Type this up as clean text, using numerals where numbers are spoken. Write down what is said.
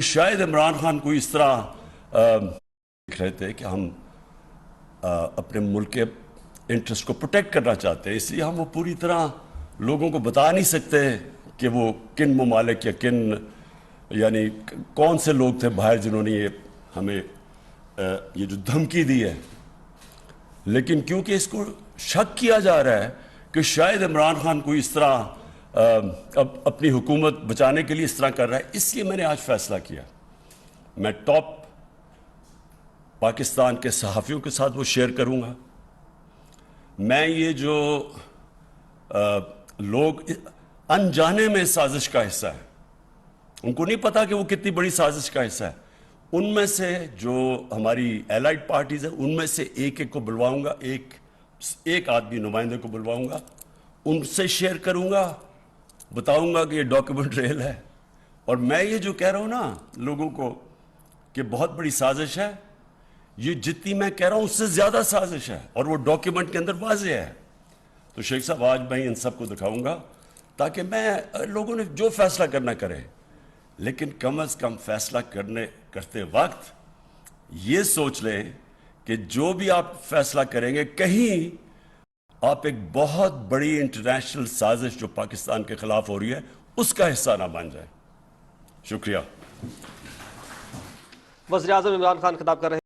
شاید عمران خان کو اس طرح دیکھ رہے تھے کہ ہم اپنے ملک کے انٹرسٹ کو پروٹیکٹ کرنا چاہتے ہیں، اس لیے ہم وہ پوری طرح لوگوں کو بتا نہیں سکتے کہ وہ کن ممالک یا کن یعنی کون سے لوگ تھے باہر جنہوں نے یہ ہمیں یہ جو دھمکی دی ہے. لیکن کیونکہ اس کو شک کیا جا رہا ہے کہ شاید عمران خان کو اس طرح اپنی حکومت بچانے کے لیے اس طرح کر رہا ہے، اس لیے میں نے آج فیصلہ کیا. میں ٹاپ پاکستان کے صحافیوں کے ساتھ وہ شیئر کروں گا. میں یہ جو لوگ انجانے میں سازش کا حصہ ہیں، ان کو نہیں پتا کہ وہ کتنی بڑی سازش کا حصہ ہے، ان میں سے جو ہماری ایلائڈ پارٹیز ہیں ان میں سے ایک ایک کو بلواؤں گا، ایک آدمی نمائندے کو بلواؤں گا، ان سے شیئر کروں گا، بتاؤں گا کہ یہ ڈاکیومنٹ ریل ہے. اور میں یہ جو کہہ رہا ہوں نا لوگوں کو کہ بہت بڑی سازش ہے، یہ جتنی میں کہہ رہا ہوں اس سے زیادہ سازش ہے، اور وہ ڈاکیومنٹ کے اندر واضح ہے. تو شیخ صاحب آج میں ان سب کو دکھاؤں گا تاکہ لوگوں نے جو فیصلہ کرنا کرے، لیکن کم از کم فیصلہ کرتے وقت یہ سوچ لیں کہ جو بھی آپ فیصلہ کریں گے کہیں آپ ایک بہت بڑی انٹرنیشنل سازش جو پاکستان کے خلاف ہو رہی ہے اس کا حصہ نہ بن جائے. شکریہ. وزیر اعظم عمران خان خطاب کر رہے ہیں.